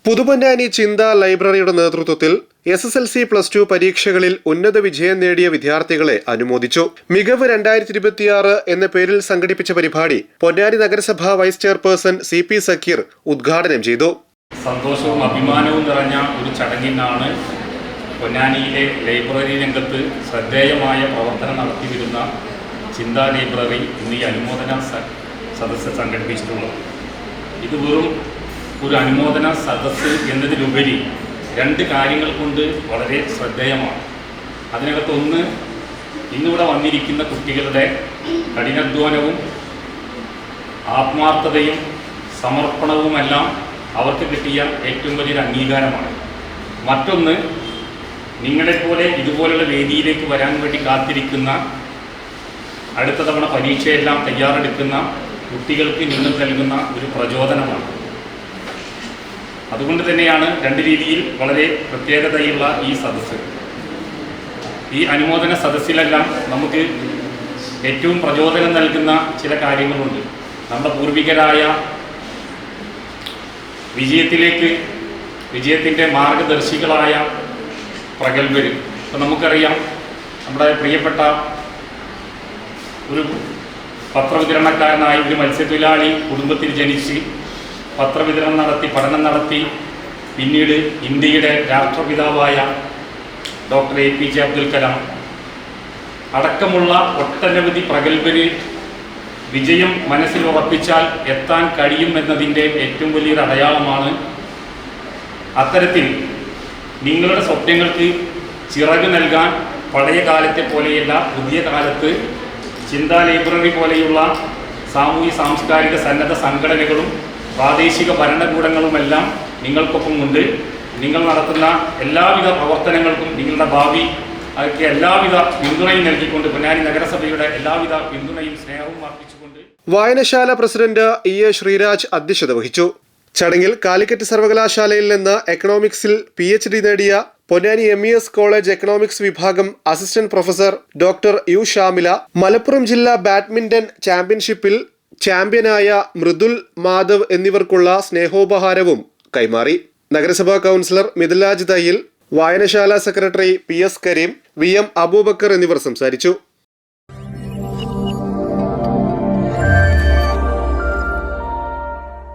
പുതുപൊന്നാനി ചിന്ത ലൈബ്രറിയുടെ നേതൃത്വത്തിൽ SSLC +2 പരീക്ഷകളിൽ ഉന്നത വിജയം നേടിയ വിദ്യാർത്ഥികളെ അനുമോദിച്ചു. മികവ് 2026 എന്ന പേരിൽ സംഘടിപ്പിച്ച പരിപാടി പൊന്നാനി നഗരസഭ വൈസ് ചെയർപേഴ്സൺ CP സക്കീർ ഉദ്ഘാടനം ചെയ്തു. സന്തോഷവും അഭിമാനവും നിറഞ്ഞ ഒരു ചടങ്ങിനാണ് പൊന്നാനിയിലെ ലൈബ്രറി രംഗത്ത് ശ്രദ്ധേയമായ പ്രവർത്തനം നടത്തിവരുന്ന ചിന്ത ലൈബ്രറി ഇന്ന് ഈ അനുമോദന സദസ്സ് സംഘടിപ്പിച്ചിട്ടുള്ളത്. ഇത് വെറും ഒരു അനുമോദന സദസ്സ് എന്നതിലുപരി രണ്ട് കാര്യങ്ങൾ കൊണ്ട് വളരെ ശ്രദ്ധേയമാണ്. അതിനകത്തൊന്ന്, ഇന്നിവിടെ വന്നിരിക്കുന്ന കുട്ടികളുടെ കഠിനാധ്വാനവും ആത്മാർത്ഥതയും സമർപ്പണവുമെല്ലാം അവർക്ക് കിട്ടിയ ഏറ്റവും വലിയൊരു അംഗീകാരമാണ്. മറ്റൊന്ന്, നിങ്ങളെപ്പോലെ ഇതുപോലുള്ള വേദിയിലേക്ക് വരാൻ വേണ്ടി കാത്തിരിക്കുന്ന, അടുത്ത തവണ പരീക്ഷയെല്ലാം തയ്യാറെടുക്കുന്ന കുട്ടികൾക്ക് നിങ്ങൾ നൽകുന്ന ഒരു പ്രചോദനമാണ്. അതുകൊണ്ട് തന്നെയാണ് രണ്ട് രീതിയിൽ വളരെ പ്രത്യേകതയുള്ള ഈ സദസ്സ്. ഈ അനുമോദന സദസ്സിലെല്ലാം നമുക്ക് ഏറ്റവും പ്രചോദനം നൽകുന്ന ചില കാര്യങ്ങളുണ്ട്. നമ്മുടെ പൂർവികരായ വിജയത്തിൻ്റെ മാർഗദർശികളായ പ്രഗത്ഭർ. ഇപ്പം നമുക്കറിയാം, നമ്മുടെ പ്രിയപ്പെട്ട ഒരു പത്രവിതരണക്കാരനായ ഒരു മത്സ്യത്തൊഴിലാളി കുടുംബത്തിൽ ജനിച്ച് പത്രവിതരണം നടത്തി, പഠനം നടത്തി, പിന്നീട് ഇന്ത്യയുടെ രാഷ്ട്രപിതാവായ ഡോക്ടർ APJ അബ്ദുൽ കലാം അടക്കമുള്ള ഒട്ടനവധി പ്രഗത്ഭര് വിജയം മനസ്സിൽ ഉറപ്പിച്ചാൽ എത്താൻ കഴിയും എന്നതിൻ്റെ ഏറ്റവും വലിയൊരു അടയാളമാണ്. അത്തരത്തിൽ നിങ്ങളുടെ സ്വപ്നങ്ങൾക്ക് ചിറക് നൽകാൻ പഴയ കാലത്തെ പോലെയല്ല, പുതിയ കാലത്ത് ചിന്ത ലൈബ്രറി പോലെയുള്ള സാമൂഹ്യ സാംസ്കാരിക സന്നദ്ധ സംഘടനകളും പ്രാദേശിക ഭരണകൂടങ്ങളുമെല്ലാം നിങ്ങൾക്കൊപ്പമുണ്ട്. നിങ്ങൾ നടത്തുന്ന എല്ലാവിധ പ്രവർത്തനങ്ങൾക്കും നിങ്ങളുടെ ഭാവി അതൊക്കെ എല്ലാവിധ പിന്തുണയും നൽകിക്കൊണ്ട് പൊന്നാനി നഗരസഭയുടെ എല്ലാവിധ പിന്തുണയും സ്നേഹവും അർപ്പിച്ചുകൊണ്ട് വായനശാല പ്രസിഡന്റ് EA ശ്രീരാജ് അധ്യക്ഷത വഹിച്ചു. ചടങ്ങിൽ കാലിക്കറ്റ് സർവകലാശാലയിൽ നിന്ന് എക്കണോമിക്സിൽ PhD നേടിയ പൊന്നാനി MES കോളേജ് എക്കണോമിക്സ് വിഭാഗം assistant professor doctor U Shamila, Malappuram ജില്ലാ ബാഡ്മിന്റൺ ചാമ്പ്യൻഷിപ്പിൽ ചാമ്പ്യനായ മൃദുൽ മാധവ് എന്നിവർക്കുള്ള സ്നേഹോപഹാരവും കൈമാറി. നഗരസഭാ കൗൺസിലർ മിഥിലാജ് തയ്യിൽ, വായനശാല secretary PS Kareem, VM Aboobacker എന്നിവർ സംസാരിച്ചു.